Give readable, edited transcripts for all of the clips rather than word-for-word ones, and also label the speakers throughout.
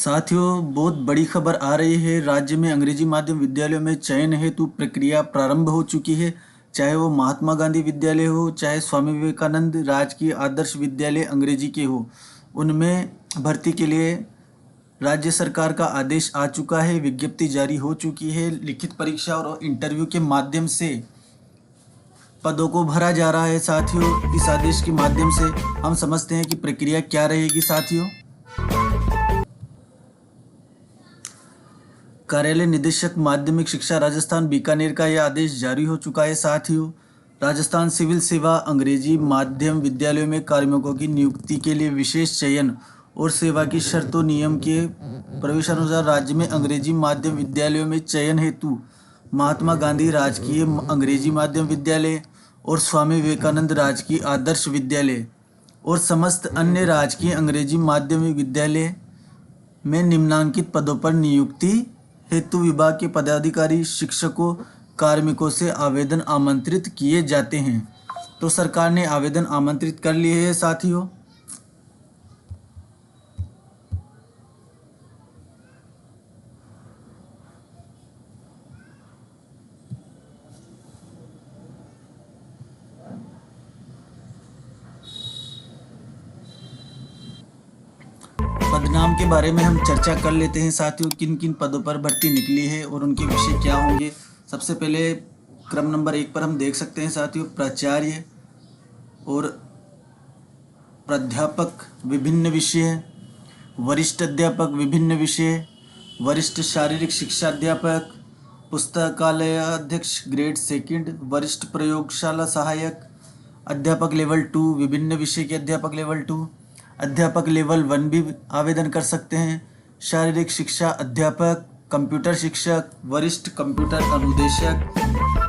Speaker 1: साथियों, बहुत बड़ी खबर आ रही है। राज्य में अंग्रेजी माध्यम विद्यालयों में चयन हेतु प्रक्रिया प्रारंभ हो चुकी है। चाहे वो महात्मा गांधी विद्यालय हो, चाहे स्वामी विवेकानंद राजकीय आदर्श विद्यालय अंग्रेजी के हो, उनमें भर्ती के लिए राज्य सरकार का आदेश आ चुका है। विज्ञप्ति जारी हो चुकी है। लिखित परीक्षा और इंटरव्यू के माध्यम से पदों को भरा जा रहा है। साथियों, इस आदेश के माध्यम से हम समझते हैं कि प्रक्रिया क्या रहेगी। साथियों, कार्यालय निदेशक माध्यमिक शिक्षा राजस्थान बीकानेर का यह आदेश जारी हो चुका है। साथियों, राजस्थान सिविल सेवा अंग्रेजी माध्यम विद्यालयों में कार्मिकों की नियुक्ति के लिए विशेष चयन और सेवा की शर्तों नियम के प्रवेशानुसार राज्य में अंग्रेजी माध्यम विद्यालयों में चयन हेतु महात्मा गांधी राजकीय अंग्रेजी माध्यम विद्यालय और स्वामी विवेकानंद राजकीय आदर्श विद्यालय और समस्त अन्य राजकीय अंग्रेजी माध्यमिक विद्यालय में निम्नांकित पदों पर नियुक्ति हेतु विभाग के पदाधिकारी, शिक्षकों, कार्मिकों से आवेदन आमंत्रित किए जाते हैं। तो सरकार ने आवेदन आमंत्रित कर लिए हैं। साथियों, पदनाम के बारे में हम चर्चा कर लेते हैं। साथियों, किन किन पदों पर भर्ती निकली है और उनके विषय क्या होंगे। सबसे पहले क्रम नंबर 1 पर हम देख सकते हैं साथियों, प्राचार्य और प्राध्यापक विभिन्न विषय, वरिष्ठ अध्यापक विभिन्न विषय, वरिष्ठ शारीरिक शिक्षा अध्यापक, पुस्तकालय अध्यक्ष ग्रेड 2, वरिष्ठ प्रयोगशाला सहायक, अध्यापक लेवल 2 विभिन्न विषय के अध्यापक लेवल 2, अध्यापक लेवल 1 भी आवेदन कर सकते हैं, शारीरिक शिक्षा अध्यापक, कंप्यूटर शिक्षक, वरिष्ठ कंप्यूटर अनुदेशक,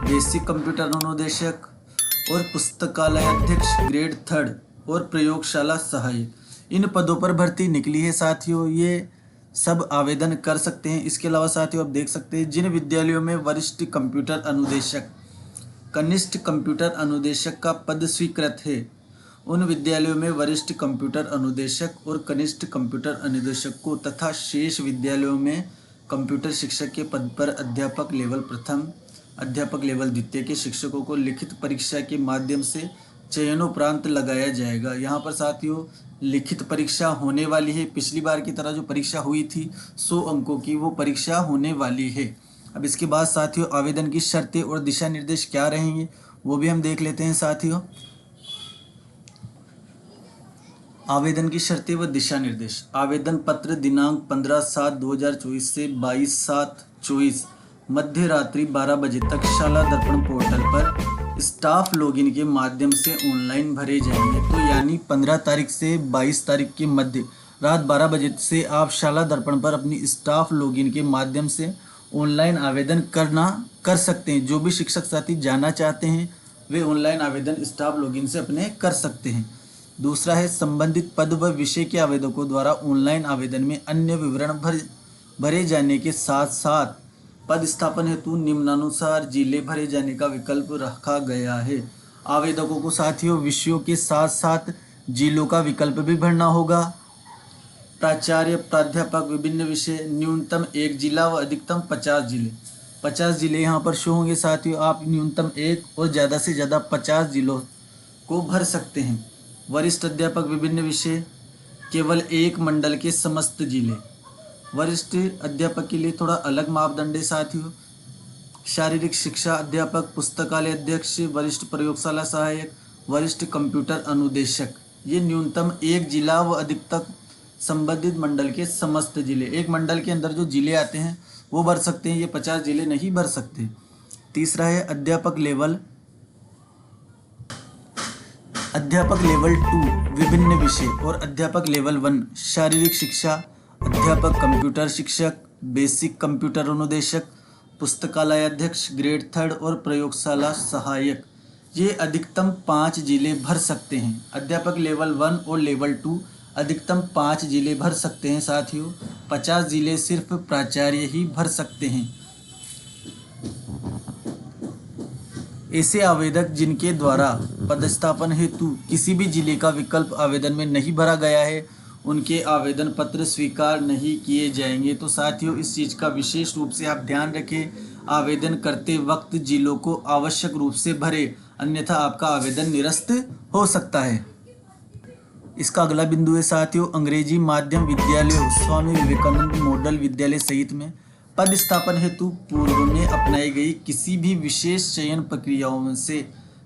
Speaker 1: बेसिक कंप्यूटर अनुदेशक और पुस्तकालय अध्यक्ष ग्रेड 3 और प्रयोगशाला सहायक। इन पदों पर भर्ती निकली है। साथियों, ये सब आवेदन कर सकते हैं। इसके अलावा साथियों, आप देख सकते हैं जिन विद्यालयों में वरिष्ठ कंप्यूटर अनुदेशक, कनिष्ठ कंप्यूटर अनुदेशक का पद स्वीकृत है, उन विद्यालयों में वरिष्ठ कंप्यूटर अनुदेशक और कनिष्ठ कंप्यूटर अनुदेशक को तथा शेष विद्यालयों में कंप्यूटर शिक्षक के पद पर अध्यापक लेवल प्रथम, अध्यापक लेवल द्वितीय के शिक्षकों को लिखित परीक्षा के माध्यम से चयनोपरांत लगाया जाएगा। यहाँ पर साथियों लिखित परीक्षा होने वाली है। पिछली बार की तरह जो परीक्षा हुई थी 100 अंकों की, वो परीक्षा होने वाली है। अब इसके बाद साथियों आवेदन की शर्तें और दिशा निर्देश क्या रहेंगे वो भी हम देख लेते हैं। साथियों, आवेदन की शर्तें व दिशा निर्देश। आवेदन पत्र दिनांक 15/7/2024 से 22/7/24 मध्य रात्रि 12 बजे तक शाला दर्पण पोर्टल पर स्टाफ लॉगिन के माध्यम से ऑनलाइन भरे जाएंगे। तो यानी 15 तारीख से 22 तारीख के मध्य रात 12 बजे से आप शाला दर्पण पर अपनी स्टाफ लॉगिन के माध्यम से ऑनलाइन आवेदन कर सकते हैं। जो भी शिक्षक साथी जाना चाहते हैं वे ऑनलाइन आवेदन स्टाफ लॉगिन से अपने कर सकते हैं। दूसरा है संबंधित पद व विषय के आवेदकों द्वारा ऑनलाइन आवेदन में अन्य विवरण भरे जाने के साथ साथ पद स्थापन हेतु निम्नानुसार जिले भरे जाने का विकल्प रखा गया है। आवेदकों को साथियों विषयों के साथ साथ जिलों का विकल्प भी भरना होगा। प्राचार्य, प्राध्यापक विभिन्न विषय, न्यूनतम 1 जिला व अधिकतम 50 जिले। 50 जिले यहाँ पर शो होंगे। साथियों, आप न्यूनतम 1 और ज़्यादा से ज़्यादा 50 जिलों को भर सकते हैं। वरिष्ठ अध्यापक विभिन्न विषय, केवल 1 मंडल के समस्त जिले। वरिष्ठ अध्यापक के लिए थोड़ा अलग मापदंड है। साथियों, शारीरिक शिक्षा अध्यापक, पुस्तकालय अध्यक्ष, वरिष्ठ प्रयोगशाला सहायक, वरिष्ठ कंप्यूटर अनुदेशक, ये न्यूनतम 1 जिला व अधिकतम संबंधित मंडल के समस्त जिले। एक मंडल के अंदर जो जिले आते हैं वो भर सकते हैं, ये 50 जिले नहीं भर सकते। तीसरा है अध्यापक लेवल 2 विभिन्न विषय और अध्यापक लेवल 1 शारीरिक शिक्षा अध्यापक, कंप्यूटर शिक्षक, बेसिक कंप्यूटर अनुदेशक, पुस्तकालय अध्यक्ष ग्रेड 3 और प्रयोगशाला सहायक। ये अधिकतम 5 जिले भर सकते हैं। अध्यापक लेवल 1 और लेवल 2 अधिकतम 5 जिले भर सकते हैं। साथियों, 50 जिले सिर्फ प्राचार्य ही भर सकते हैं। ऐसे आवेदक जिनके द्वारा पदस्थापन हेतु किसी भी जिले का विकल्प आवेदन में नहीं भरा गया है, उनके आवेदन पत्र स्वीकार नहीं किए जाएंगे। तो साथियों, इस चीज़ का विशेष रूप से आप ध्यान रखें, आवेदन करते वक्त जिलों को आवश्यक रूप से भरे, अन्यथा आपका आवेदन निरस्त हो सकता है। इसका अगला बिंदु है साथियों, अंग्रेजी माध्यम विद्यालयों, स्वामी विवेकानंद मॉडल विद्यालय सहित में पद स्थापन हेतु पूर्व में अपनाई गई किसी भी विशेष चयन प्रक्रियाओं से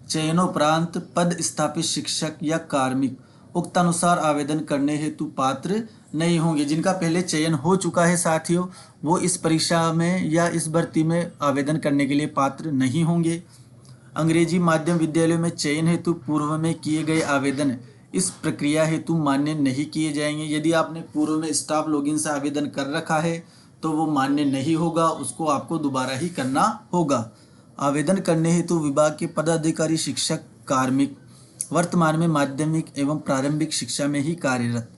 Speaker 1: चयनोपरांत पद स्थापित शिक्षक या कार्मिक उक्तानुसार आवेदन करने हेतु पात्र नहीं होंगे। जिनका पहले चयन हो चुका है साथियों, वो इस परीक्षा में या इस भर्ती में आवेदन करने के लिए पात्र नहीं होंगे। अंग्रेजी माध्यम विद्यालयों में चयन हेतु पूर्व में किए गए आवेदन इस प्रक्रिया हेतु मान्य नहीं किए जाएंगे। यदि आपने पूर्व में स्टाफ लॉगिन से आवेदन कर रखा है तो वो मान्य नहीं होगा, उसको आपको दोबारा ही करना होगा। आवेदन करने हेतु विभाग के पदाधिकारी शिक्षक कार्मिक वर्तमान में माध्यमिक एवं प्रारंभिक शिक्षा में ही कार्यरत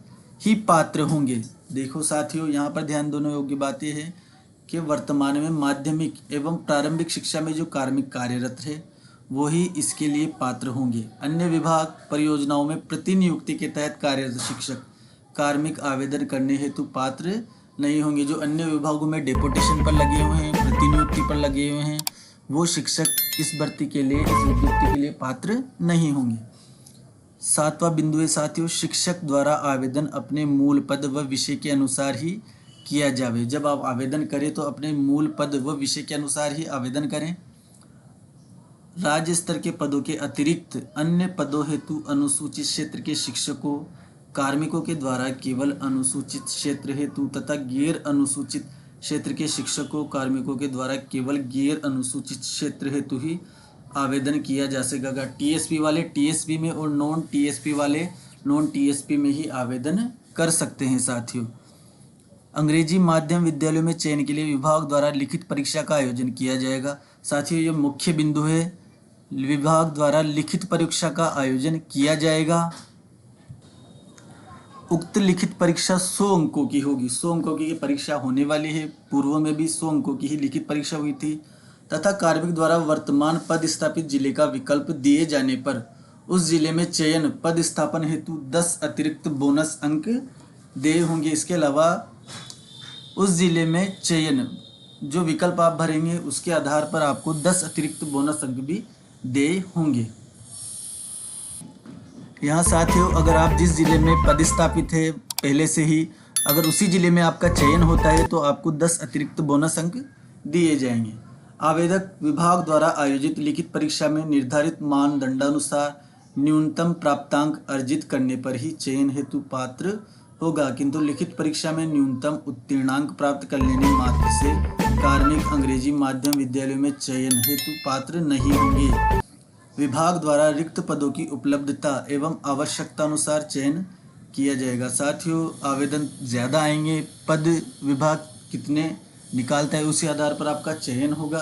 Speaker 1: ही पात्र होंगे। देखो साथियों, यहाँ पर ध्यान देने योग्य बात यह है कि वर्तमान में माध्यमिक एवं प्रारंभिक शिक्षा में जो कार्मिक कार्यरत है वो ही इसके लिए पात्र होंगे। अन्य विभाग परियोजनाओं में प्रतिनियुक्ति के तहत कार्यरत शिक्षक कार्मिक आवेदन करने हेतु पात्र नहीं होंगे। जो अन्य विभागों में डेपुटेशन पर लगे हुए हैं, प्रतिनियुक्ति पर लगे हुए हैं, वो शिक्षक इस भर्ती के लिए, इस विज्ञप्ति के लिए पात्र नहीं होंगे। 7वां बिंदु है साथियों, शिक्षक द्वारा आवेदन अपने मूल पद व विषय के अनुसार ही किया जावे। जब आप आवेदन करें तो अपने मूल पद व विषय के अनुसार ही आवेदन करें। राज्य स्तर के पदों के अतिरिक्त अन्य पदों हेतु अनुसूचित क्षेत्र के शिक्षकों कार्मिकों के द्वारा केवल अनुसूचित क्षेत्र हेतु तथा गैर अनुसूचित क्षेत्र के शिक्षकों कार्मिकों के द्वारा केवल गैर अनुसूचित क्षेत्र हेतु ही आवेदन किया जा सकेगा। टीएसपी वाले टीएसपी में और नॉन टीएसपी वाले नॉन टीएसपी में ही आवेदन कर सकते हैं। साथियों, अंग्रेजी माध्यम विद्यालयों में चयन के लिए विभाग द्वारा लिखित परीक्षा का आयोजन किया जाएगा। साथियों, ये मुख्य बिंदु है, विभाग द्वारा लिखित परीक्षा का आयोजन किया जाएगा। उक्त लिखित परीक्षा 100 अंकों की होगी। 100 अंकों की परीक्षा होने वाली है। पूर्व में भी 100 अंकों की ही लिखित परीक्षा हुई थी तथा कार्मिक द्वारा वर्तमान पद स्थापित जिले का विकल्प दिए जाने पर उस जिले में चयन पद स्थापन हेतु 10 अतिरिक्त बोनस अंक देय होंगे। इसके अलावा उस जिले में चयन जो विकल्प आप भरेंगे उसके आधार पर आपको 10 अतिरिक्त बोनस अंक भी देय होंगे। यहाँ साथियों, अगर आप जिस जिले में पदस्थापित है पहले से ही, अगर उसी जिले में आपका चयन होता है तो आपको 10 अतिरिक्त बोनस अंक दिए जाएंगे। आवेदक विभाग द्वारा आयोजित लिखित परीक्षा में निर्धारित मानदंडानुसार न्यूनतम प्राप्तांक अर्जित करने पर ही चयन हेतु पात्र होगा, किंतु लिखित परीक्षा में न्यूनतम उत्तीर्णांक प्राप्त कर लेने मात्र से कार्मिक अंग्रेजी माध्यम विद्यालयों में चयन हेतु पात्र नहीं होंगे। विभाग द्वारा रिक्त पदों की उपलब्धता एवं आवश्यकता अनुसार चयन किया जाएगा। साथियों, आवेदन ज़्यादा आएंगे, पद विभाग कितने निकालता है उसी आधार पर आपका चयन होगा।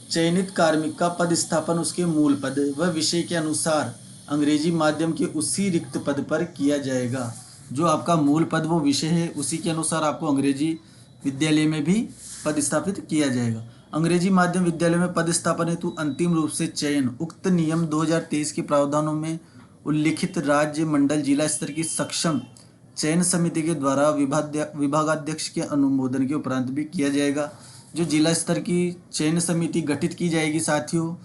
Speaker 1: चयनित कार्मिक का पद स्थापन उसके मूल पद व विषय के अनुसार अंग्रेजी माध्यम के उसी रिक्त पद पर किया जाएगा। जो आपका मूल पद वो विषय है उसी के अनुसार आपको अंग्रेजी विद्यालय में भी पद स्थापित किया जाएगा। अंग्रेजी माध्यम विद्यालय में पद स्थापन हेतु अंतिम रूप से चयन उक्त नियम 2023 के प्रावधानों में उल्लिखित राज्य मंडल जिला स्तर की सक्षम चयन समिति के द्वारा विभागाध्यक्ष के अनुमोदन के उपरांत भी किया जाएगा। जो जिला स्तर की चयन समिति गठित की जाएगी साथियों,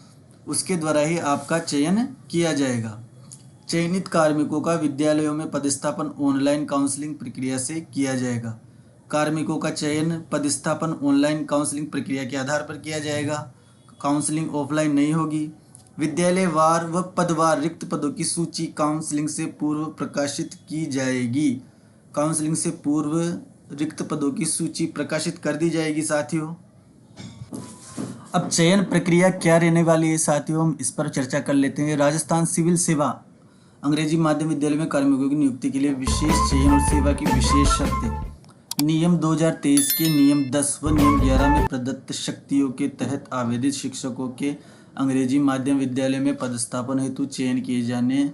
Speaker 1: उसके द्वारा ही आपका चयन किया जाएगा। चयनित कार्मिकों का विद्यालयों में पदस्थापन ऑनलाइन काउंसलिंग प्रक्रिया से किया जाएगा। कार्मिकों का चयन पदस्थापन ऑनलाइन काउंसलिंग प्रक्रिया के आधार पर किया जाएगा। काउंसलिंग ऑफलाइन नहीं होगी। विद्यालयवार व पदवार रिक्त पदों की सूची काउंसलिंग से पूर्व प्रकाशित की जाएगी। काउंसलिंग से पूर्व रिक्त पदों की सूची प्रकाशित कर दी जाएगी। साथियों, अब चयन प्रक्रिया क्या रहने वाली है साथियों, हम इस पर चर्चा कर लेते हैं। राजस्थान सिविल सेवा अंग्रेजी माध्यम विद्यालय में कार्मिकों की नियुक्ति के लिए विशेष चयन और सेवा की विशेष शर्तें नियम 2023 के नियम 10 व नियम 11 में प्रदत्त शक्तियों के तहत आवेदित शिक्षकों के अंग्रेजी माध्यम विद्यालय में पदस्थापन हेतु चयन किए जाने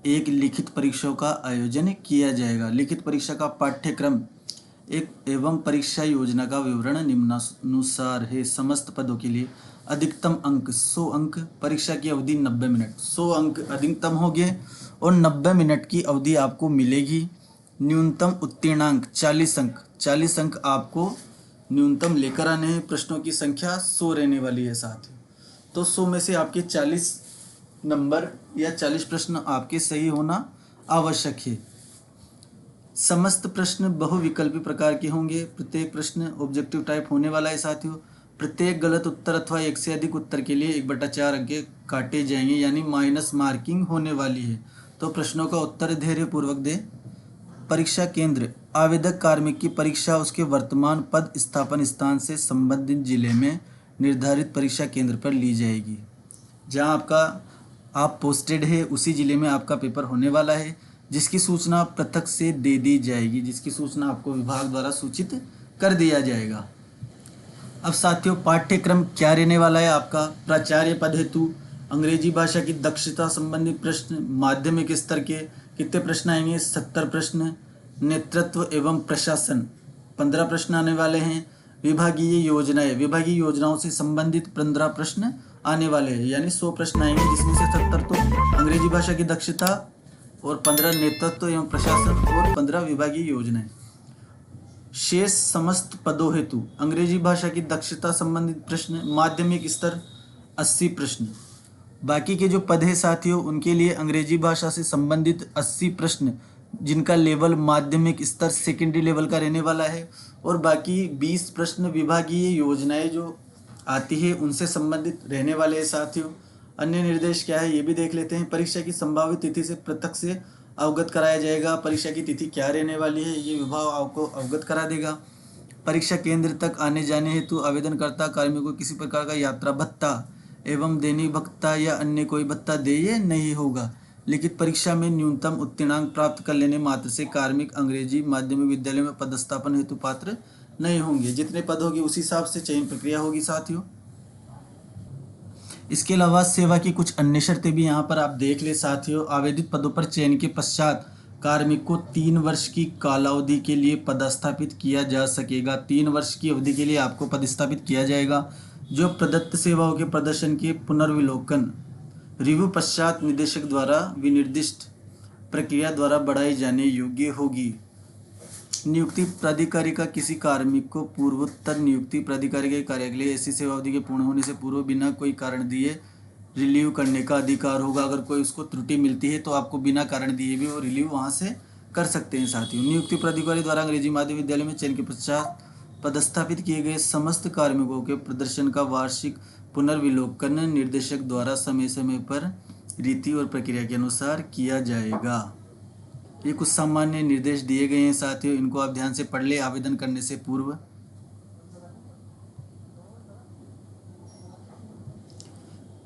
Speaker 1: एक लिखित परीक्षा का आयोजन किया जाएगा। लिखित परीक्षा का पाठ्यक्रम एवं परीक्षा योजना का विवरण निम्नानुसार है। समस्त पदों के लिए अधिकतम अंक 100 अंक, परीक्षा की अवधि 90 मिनट, 100 अंक अधिकतम होंगे और 90 मिनट की अवधि आपको मिलेगी। न्यूनतम उत्तीर्णांक 40 अंक आपको न्यूनतम लेकर आने हैं। प्रश्नों की संख्या 100 रहने वाली है साथियों। तो 100 में से आपके 40 नंबर या 40 प्रश्न आपके सही होना आवश्यक है। समस्त प्रश्न बहुविकल्पी प्रकार के होंगे। प्रत्येक प्रश्न ऑब्जेक्टिव टाइप होने वाला है साथियों। प्रत्येक गलत उत्तर अथवा एक से अधिक उत्तर के लिए 1/4 अंक काटे जाएंगे, यानी माइनस मार्किंग होने वाली है। तो प्रश्नों का उत्तर धैर्यपूर्वक दें। परीक्षा केंद्र आवेदक कार्मिक की परीक्षा उसके वर्तमान पद स्थापन स्थान से संबंधित जिले में निर्धारित परीक्षा केंद्र पर ली जाएगी। जहां आप पोस्टेड है उसी जिले में आपका पेपर होने वाला है, जिसकी सूचना पृथक से दे दी जाएगी, जिसकी सूचना आपको विभाग द्वारा सूचित कर दिया जाएगा। अब साथियों पाठ्यक्रम क्या रहने वाला है आपका। प्राचार्य पद हेतु अंग्रेजी भाषा की दक्षता संबंधी प्रश्न माध्यमिक स्तर के कितने प्रश्न आएंगे, 70 प्रश्न। नेतृत्व एवं प्रशासन 15 प्रश्न आने वाले हैं। विभागीय योजनाओं से संबंधित 15 प्रश्न आने वाले हैं, यानी 100 प्रश्न आएंगे, जिसमें से 70 तो अंग्रेजी भाषा की दक्षता और 15 नेतृत्व एवं प्रशासन और 15 विभागीय योजनाएं। शेष समस्त पदों हेतु अंग्रेजी भाषा की दक्षता संबंधित प्रश्न माध्यमिक स्तर 80 प्रश्न। बाकी के जो पद है साथियों उनके लिए अंग्रेजी भाषा से संबंधित 80 प्रश्न, जिनका लेवल माध्यमिक स्तर सेकेंडरी लेवल का रहने वाला है, और बाकी 20 प्रश्न विभागीय योजनाएं जो आती है उनसे संबंधित रहने वाले हैं साथियों। अन्य निर्देश क्या है ये भी देख लेते हैं। परीक्षा की संभावित तिथि से पृथक से अवगत कराया जाएगा। परीक्षा की तिथि क्या रहने वाली है ये विभाग आपको अवगत करा देगा। परीक्षा केंद्र तक आने जाने हेतु आवेदनकर्ता कार्मिक को किसी प्रकार का यात्रा भत्ता एवं दैनिक भत्ता या अन्य कोई भत्ता देय नहीं होगा। लिखित परीक्षा में न्यूनतम उत्तीर्णांक प्राप्त कर लेने मात्र से कार्मिक अंग्रेजी माध्यमिक विद्यालय में पदस्थापन हेतु पात्र नहीं होंगे। जितने पद होंगे उसी हिसाब से चयन प्रक्रिया होगी साथियों। इसके अलावा सेवा की कुछ अन्य शर्तें भी यहाँ पर आप देख ले साथियों। आवेदित पदों पर चयन के पश्चात कार्मिक को 3 वर्ष की कालावधि के लिए पदस्थापित किया जा सकेगा। 3 वर्ष की अवधि के लिए आपको पदस्थापित किया जाएगा, जो प्रदत्त सेवाओं के प्रदर्शन के पुनर्विलोकन रिव्यू पश्चात निदेशक द्वारा विनिर्दिष्ट प्रक्रिया द्वारा बढ़ाई जाने योग्य होगी। नियुक्ति प्राधिकारी का किसी कार्मिक को पूर्वोत्तर नियुक्ति प्राधिकारी के कार्य के लिए ऐसी सेवा अवधि के पूर्ण होने से पूर्व बिना कोई कारण दिए रिलीव करने का अधिकार होगा। अगर कोई उसको त्रुटि मिलती है तो आपको बिना कारण दिए भी वो रिलीव वहाँ से कर सकते हैं साथियों। नियुक्ति प्राधिकारी द्वारा अंग्रेजी माध्यम विद्यालय में चयन के पश्चात पदस्थापित किए गए समस्त कार्मिकों के प्रदर्शन का वार्षिक पुनर्विलोकन निर्देशक द्वारा समय समय पर रीति और प्रक्रिया के अनुसार किया जाएगा। ये कुछ सामान्य निर्देश दिए गए हैं साथियों, इनको आप ध्यान से पढ़ ले आवेदन करने से पूर्व।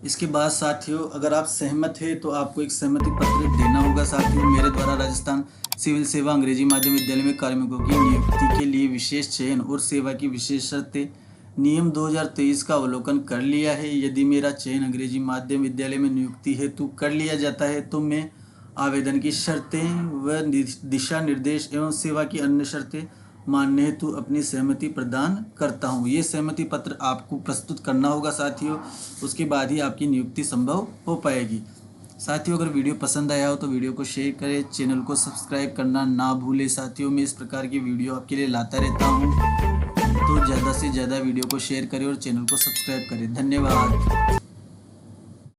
Speaker 1: इसके बाद साथियों अगर आप सहमत हैं तो आपको एक सहमति पत्र देना होगा साथियों। मेरे द्वारा राजस्थान सिविल सेवा अंग्रेजी माध्यम विद्यालय में कार्मिकों की नियुक्ति के लिए विशेष चयन और सेवा की विशेष शर्तें नियम 2023 का अवलोकन कर लिया है। यदि मेरा चयन अंग्रेजी माध्यम विद्यालय में नियुक्ति हेतु कर लिया जाता है तो मैं आवेदन की शर्तें व दिशा निर्देश एवं सेवा की अन्य शर्तें मानने हेतु अपनी सहमति प्रदान करता हूँ। ये सहमति पत्र आपको प्रस्तुत करना होगा साथियों, उसके बाद ही आपकी नियुक्ति संभव हो पाएगी। साथियों अगर वीडियो पसंद आया हो तो वीडियो को शेयर करें, चैनल को सब्सक्राइब करना ना भूलें साथियों। मैं इस प्रकार की वीडियो आपके लिए लाता रहता हूँ, तो ज़्यादा से ज़्यादा वीडियो को शेयर करें और चैनल को सब्सक्राइब करें। धन्यवाद।